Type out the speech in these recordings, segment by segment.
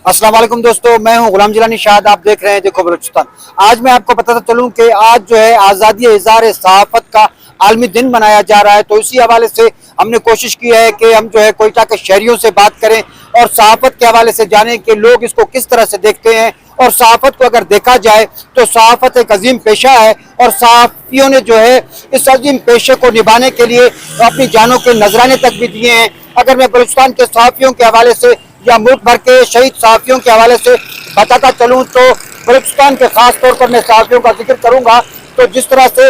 अस्सलाम वालेकुम दोस्तों, मैं हूं गुलाम जिलानी शाद। आप देख रहे हैं देखो बलूचिस्तान। आज मैं आपको बताता चलूं कि आज जो है आज़ादी इज़हार सहाफ़त का आलमी दिन मनाया जा रहा है। तो इसी हवाले से हमने कोशिश की है कि हम जो है कोयटा के शहरियों से बात करें और सहाफ़त के हवाले से जानें कि लोग इसको किस तरह से देखते हैं। और सहाफ़त को अगर देखा जाए तो सहाफ़त एक अजीम पेशा है और सहाफ़ियों ने जो है इस अजीम पेशे को निभाने के लिए अपनी जानों के नजराने तक भी दिए हैं। अगर मैं बलूचिस्तान के सहाफ़ियों के हवाले से या मुल्क भर के शहीद सहाफ़ियों के हवाले से बताता चलूँ तो बलूचिस्तान के खास तौर पर मैं सहाफ़ियों का जिक्र करूँगा। तो जिस तरह से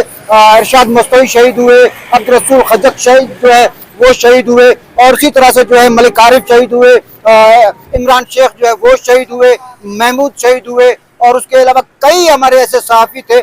इरशाद मुस्तफ़ी शहीद हुए, अब्दुल रसूल खजक शहीद जो है वो शहीद हुए, और इसी तरह से जो है मलिक आरिफ शहीद हुए, इमरान शेख जो है वो शहीद हुए, महमूद शहीद हुए, और उसके अलावा कई हमारे ऐसे सहाफ़ी थे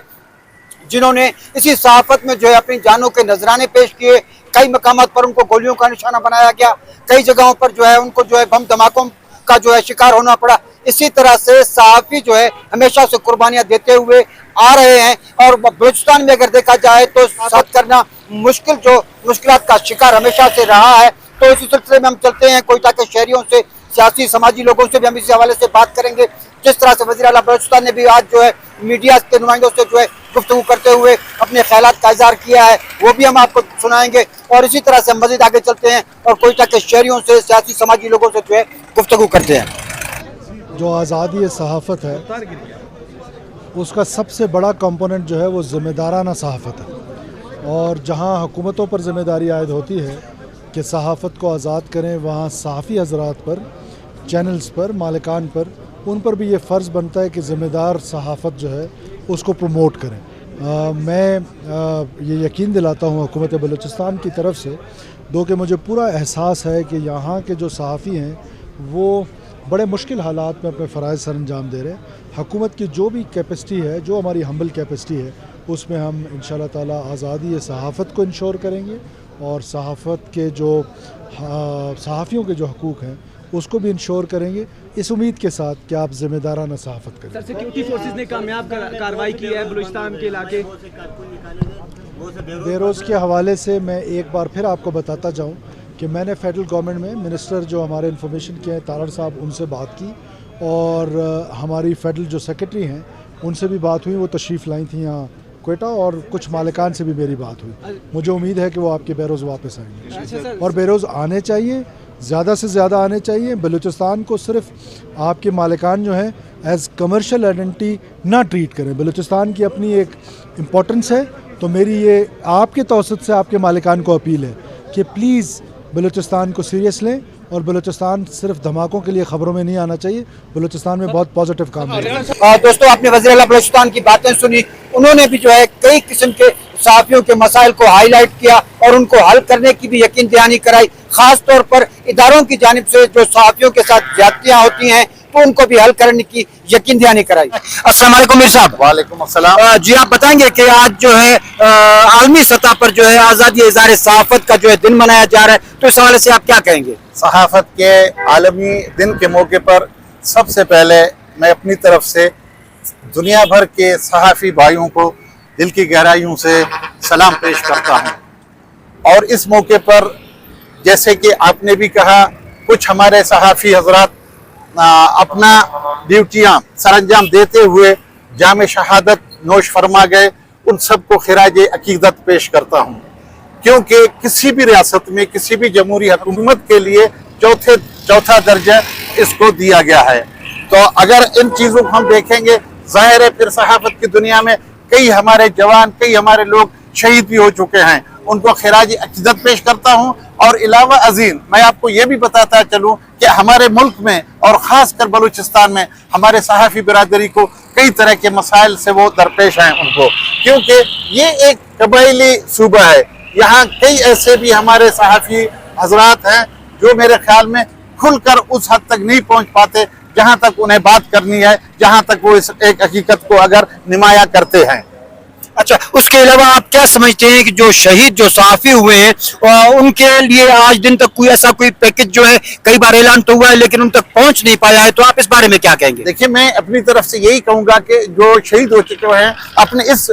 जिन्होंने इसी सहाफ़त में जो है अपनी जानों के नजराने पेश किए। कई मकामात पर उनको गोलियों का निशाना बनाया गया, कई जगहों पर जो है उनको जो है बम धमाकों का जो है शिकार होना पड़ा। इसी तरह से सहाफ़ी जो है हमेशा से कुर्बानियां देते हुए आ रहे हैं। और बलूचिस्तान में अगर देखा जाए तो साथ करना मुश्किलात का शिकार हमेशा से रहा है। तो इसी सिलसिले में हम चलते हैं कोयटा के शहरियों से, सियासी समाजी लोगों से भी हम इसी हवाले से बात करेंगे। जिस तरह से वज़ीर आला बलूचिस्तान ने भी आज जो है मीडिया के नुमाइंदों से जो है गुफ्तगू करते हुए अपने ख्यालात का इज़हार किया है, वो भी हम आपको सुनाएंगे। और इसी तरह से हम मज़ीद आगे चलते हैं और कोयटा के शहरियों से, सियासी समाजी लोगों से जो है गुफ्तगू करते हैं। जो आज़ादी सहाफ़त है उसका सबसे बड़ा कंपोनेंट जो है वो ज़िम्मेदाराना सहाफ़त है। और जहाँ हुकूमतों पर ज़िम्मेदारी आयद होती है कि सहाफ़त को आज़ाद करें, वहाँ सहाफ़ी हज़रात पर, चैनल्स पर, मालिकान पर, उन पर भी ये फ़र्ज़ बनता है कि ज़िम्मेदार सहाफ़त जो है उसको प्रमोट करें। मैं ये यकीन दिलाता हूँ हुकूमत बलूचिस्तान की तरफ से, दो कि मुझे पूरा एहसास है कि यहाँ के जो सहाफ़ी हैं वो बड़े मुश्किल हालात में अपने फ़राइज़ सर अंजाम दे रहे हैं। हुकूमत की जो भी कैपेसिटी है, जो हमारी हम्बल कैपेसिटी है, उसमें हम इंशाअल्लाह ताला आज़ादी सहाफ़त को इंश्योर करेंगे और सहाफ़त के जो सहाफ़ियों के जो हकूक़ हैं उसको भी इंश्योर करेंगे, इस उम्मीद के साथ कि आप ज़िम्मेदाराना सहाफ़त करें। सर, सिक्योरिटी फोर्सेस ने कामयाब कार्रवाई की है बलूचिस्तान के इलाके। बेरोज़ के हवाले से मैं एक बार फिर आपको बताता जाऊँ कि मैंने फेडरल गवर्नमेंट में मिनिस्टर जो हमारे इंफॉर्मेशन के हैं तारड़ साहब, उनसे बात की, और हमारी फेडरल जो सेक्रेटरी हैं उनसे भी बात हुई। वो तशरीफ़ लाई थी यहाँ कोयटा, और कुछ मालिकान से भी मेरी बात हुई। मुझे उम्मीद है कि वो आपके बेरोज़ वापस आएंगे और बेरोज़ आने चाहिए, ज़्यादा से ज़्यादा आने चाहिए। बलूचिस्तान को सिर्फ आपके मालिकान जो हैं एज़ कमर्शियल आइडेंटिटी ना ट्रीट करें। बलूचिस्तान की अपनी एक इम्पोर्टेंस है। तो मेरी ये आपके तवसत से आपके मालिकान को अपील है कि प्लीज़ बलूचिस्तान को सीरियस लें, और बलूचिस्तान सिर्फ धमाकों के लिए ख़बरों में नहीं आना चाहिए। बलूचिस्तान में बहुत पॉजिटिव काम है। दोस्तों, आपने वज़ीर आला बलूचिस्तान की बातें सुनी। उन्होंने भी जो है कई किस्म के सहाफ़ियों के मसाइल को हाईलाइट किया और उनको हल करने की भी यकीन दहानी कराई। खास तौर पर इदारों की जानिब से जो सहाफ़ियों के साथ ज़्यादतियाँ होती हैं तो उनको भी हल करने की यकीन दहानी कराई। अस्सलाम वालेकुम मीर साहब। वालेकुम अस्सलाम। जी, आप बताएंगे कि आज जो है आलमी सतह पर जो है आज़ादी इज़हार सहाफ़त का जो है दिन मनाया जा रहा है, तो इस हवाले से आप क्या कहेंगे? सहाफ़त के आलमी दिन के मौके पर सबसे पहले मैं अपनी तरफ से दुनिया भर के सहाफ़ी भाइयों को दिल की गहराइयों से सलाम पेश करता हूँ। और इस मौके पर जैसे कि आपने भी कहा, कुछ हमारे सहाफ़ी हज़रात अपना ड्यूटियाँ सरअंजाम देते हुए जाम शहादत नोश फरमा गए, उन सबको खिराज अकीदत पेश करता हूँ। क्योंकि किसी भी रियासत में, किसी भी जमहूरी हुकूमत के लिए चौथा दर्जा इसको दिया गया है। तो अगर इन चीज़ों को हम देखेंगे, ज़ाहिर है फिर सहाफ़त की दुनिया में कई हमारे जवान, कई हमारे लोग शहीद भी हो चुके हैं, उनको खिराज अकीदत पेश करता हूँ। और इलावा अजीम मैं आपको ये भी बताता चलूँ कि हमारे मुल्क में और ख़ास कर बलूचिस्तान में हमारे सहाफ़ी बिरादरी को कई तरह के मसाइल से वो दरपेश हैं उनको, क्योंकि ये एक कबायली सूबा है। यहाँ कई ऐसे भी हमारे सहाफ़ी हजरात हैं जो मेरे ख्याल में खुलकर उस हद तक नहीं पहुँच पाते जहाँ तक उन्हें बात करनी है, जहाँ तक वो इस एक हकीकत को अगर निमाया करते हैं। अच्छा, उसके अलावा आप क्या समझते हैं कि जो शहीद जो सहाफ़ी हुए हैं उनके लिए आज दिन तक कोई ऐसा कोई पैकेज जो है कई बार ऐलान तो हुआ है लेकिन उन तक पहुंच नहीं पाया है, तो आप इस बारे में क्या कहेंगे? देखिए, मैं अपनी तरफ से यही कहूँगा कि जो शहीद हो चुके हैं अपने इस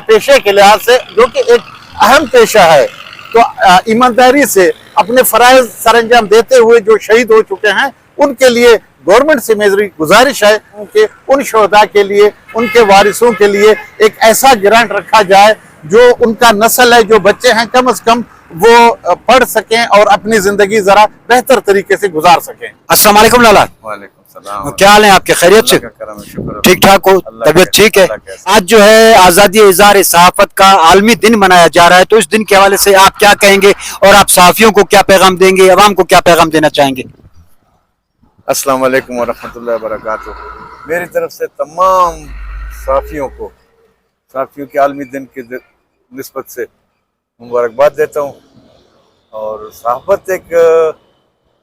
पेशे के लिहाज से, जो कि एक अहम पेशा है, तो ईमानदारी से अपने फ़राइज़ सरअंजाम देते हुए जो शहीद हो चुके हैं उनके लिए गवर्नमेंट से मेरी गुजारिश है कि उन शोहदा के लिए, उनके वारिसों के लिए एक ऐसा ग्रांट रखा जाए जो उनका नस्ल है, जो बच्चे हैं, कम से कम वो पढ़ सकें और अपनी जिंदगी जरा बेहतर तरीके से गुजार सकें। अस्सलाम वालेकुम लाला, वालेकुम सलाम। क्या हाल है आपके? खैरियत से? ठीक ठाक हो? तबीयत ठीक है? आज जो है आज़ादी इज़हार सहाफ़त का आलमी दिन मनाया जा रहा है, तो इस दिन के हवाले से आप क्या कहेंगे और आप सहाफ़ियों को क्या पैगाम देंगे, अवाम को क्या पैगाम देना चाहेंगे? अस्सलाम वालेकुम वरहमतुल्लाहि वबरकातुहू। मेरी तरफ से तमाम सहाफ़ियों के आलमी दिन की निस्बत से मुबारकबाद देता हूँ। और सहाफ़त एक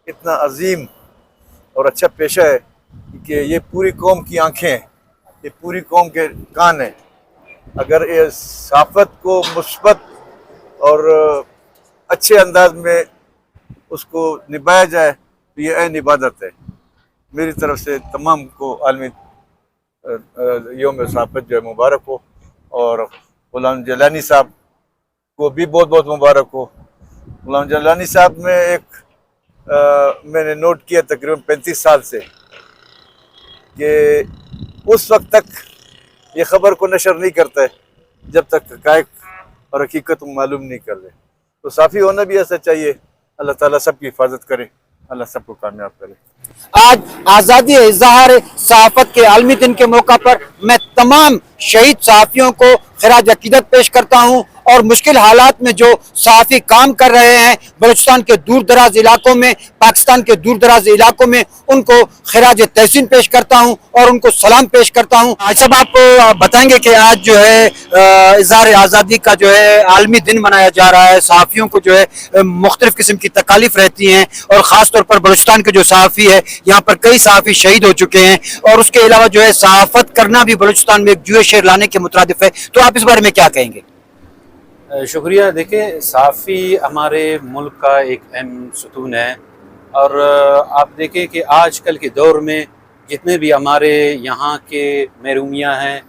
इतना अजीम और अच्छा पेशा है कि ये पूरी कौम की आंखें हैं, ये पूरी कौम के कान हैं। अगर ये सहाफ़त को मुस्बत और अच्छे अंदाज में उसको निभाया जाए तो ये ऐन इबादत है। मेरी तरफ से तमाम को आलमी यौम सहाफ़त जो है मुबारक हो, और गुलाम जलानी साहब को भी बहुत बहुत मुबारक हो। गुलाम जलानी साहब में मैंने नोट किया तकरीबन 35 साल से कि उस वक्त तक ये ख़बर को नशर नहीं करता है जब तक हक़ाइक़ और हकीकत मालूम नहीं कर ले। तो साफ़ी होना भी ऐसा चाहिए। अल्लाह ताला सबकी हिफाजत करे, अल्लाह सबको कामयाब करे। आज आज़ादी इज़हार सहाफ़त के आलमी दिन के मौका पर मैं तमाम शहीद सहाफ़ियों को खिराज अकीदत पेश करता हूँ, और मुश्किल हालात में जो सहाफ़ी काम कर रहे हैं बलूचिस्तान के दूर दराज इलाकों में, पाकिस्तान के दूर दराज इलाकों में, उनको खिराज तहसीन पेश करता हूँ और उनको सलाम पेश करता हूँ। आज सब आप बताएंगे कि आज जो है इज़हार आज़ादी का जो है आलमी दिन मनाया जा रहा है। सहाफ़ियों को जो है मुख्तलिफ किस्म की तकालीफ रहती हैं, और ख़ास तौर पर बलूचिस्तान के जो सहाफ़ी है, यहाँ पर कई सहाफ़ी शहीद हो चुके हैं, और उसके अलावा जो है सहाफ़त करना भी बलूचिस्तान में एक जुए शेर लाने के मुतरादिफ है। तो आप इस बारे में क्या कहेंगे? शुक्रिया। देखिए, सहाफ़ी हमारे मुल्क का एक अहम सतून है, और आप देखें कि आजकल के दौर में जितने भी हमारे यहाँ के महरूमियाँ हैं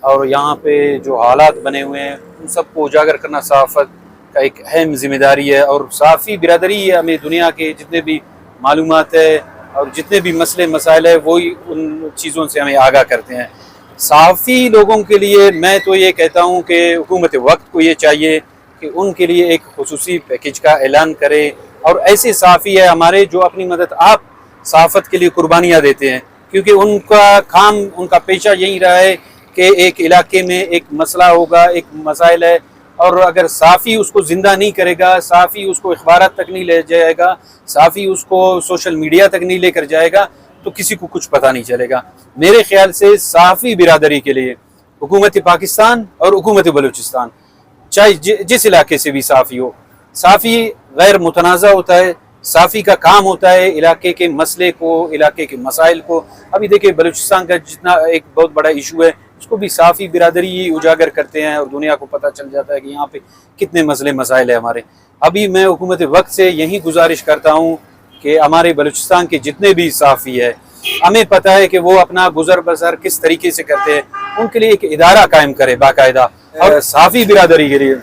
और यहाँ पे जो हालात बने हुए हैं, उन सबको उजागर करना सहाफ़त का एक अहम ज़िम्मेदारी है। और सहाफ़ी बिरादरी है, हमें दुनिया के जितने भी मालूमात है और जितने भी मसले मसाइल है, वही उन चीज़ों से हमें आगाह करते हैं। सहाफ़ी लोगों के लिए मैं तो ये कहता हूँ कि हुकूमत वक्त को ये चाहिए कि उनके लिए एक खुसूसी पैकेज का ऐलान करे, और ऐसे सहाफ़ी है हमारे जो अपनी मदद आप सहाफ़त के लिए कुर्बानियाँ देते हैं, क्योंकि उनका काम, उनका पेशा यही रहा है कि एक इलाके में एक मसला होगा, एक मसाइल है, और अगर सहाफ़ी उसको ज़िंदा नहीं करेगा, सहाफ़ी उसको अखबारात तक नहीं ले जाएगा, सहाफ़ी उसको सोशल मीडिया तक नहीं लेकर जाएगा, तो किसी को कुछ पता नहीं चलेगा। मेरे ख्याल से सहाफ़ी बिरादरी के लिए हुकूमत पाकिस्तान और हुकूमत बलूचिस्तान, चाहे जिस इलाके से भी सहाफ़ी हो, सहाफ़ी गैर मुतनाज़ा होता है। सहाफ़ी का काम होता है इलाके के मसले को, इलाके के मसाइल को। अभी देखिए, बलूचिस्तान का जितना एक बहुत बड़ा इशू है, उसको भी सहाफ़ी बिरादरी ही उजागर करते हैं, और दुनिया को पता चल जाता है कि यहाँ पे कितने मसले मसाइल है हमारे। अभी मैं हुकूमत वक्त से यही गुजारिश करता हूँ कि हमारे बलूचिस्तान के जितने भी सहाफ़ी है, हमें पता है कि वो अपना गुजर बसर किस तरीके से करते हैं, उनके लिए एक इदारा कायम करे बाकायदा, और सहाफ़ी बिरादरी के लिए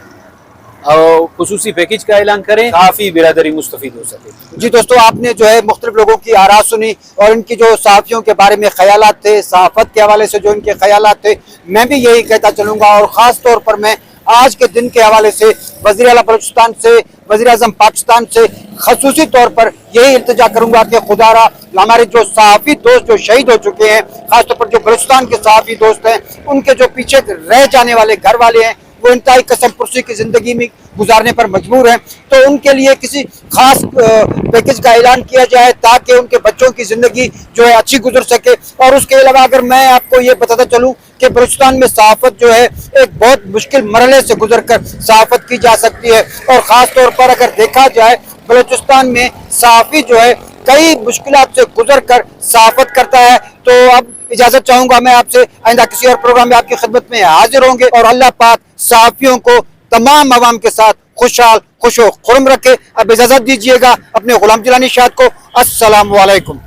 और खुसूसी पैकेज का ऐलान करें, सहाफ़ी बिरादरी मुस्तफ़ीद हो सके। जी दोस्तों, आपने जो है मुख्तलिफ लोगों की आरा सुनी, और इनकी जो सहाफ़ियों के बारे में ख्यालात थे, सहाफ़त के हवाले से जो इनके ख्यालात थे, मैं भी यही कहता चलूँगा। और ख़ास तौर पर मैं आज के दिन के हवाले से वज़ीर आला बलूचिस्तान से, वज़ीर आज़म पाकिस्तान से ख़ुसूसी तौर पर यही इल्तिजा करूँगा कि खुदारा हमारे जो सहाफ़ी दोस्त जो शहीद हो चुके हैं, ख़ासतौर पर जो बलूचिस्तान के सहाफ़ी दोस्त हैं, उनके जो पीछे रह जाने वाले घर वाले हैं, वो इंतहाई कसम पुरसी की ज़िंदगी में गुजारने पर मजबूर हैं, तो उनके लिए किसी खास पैकेज का ऐलान किया जाए ताकि उनके बच्चों की ज़िंदगी जो है अच्छी गुजर सके। और उसके अलावा अगर मैं आपको ये बताता चलूँ कि बलूचिस्तान में सहाफ़त जो है एक बहुत मुश्किल मरहले से गुजर कर सहाफ़त की जा सकती है, और ख़ास तौर पर अगर देखा जाए बलूचिस्तान में सहाफ़ी जो है कई मुश्किलात से गुजर कर सहाफ़त करता है। तो अब इजाज़त चाहूँगा मैं आपसे, आइंदा किसी और प्रोग्राम में आपकी खिदमत में हाजिर होंगे, और अल्लाह पाक सहाफ़ियों को तमाम अवाम के साथ खुशहाल खुशो खुर्म रखे। अब इजाज़त दीजिएगा अपने गुलाम जिलानी शाद को। अस्सलामु अलैकुम।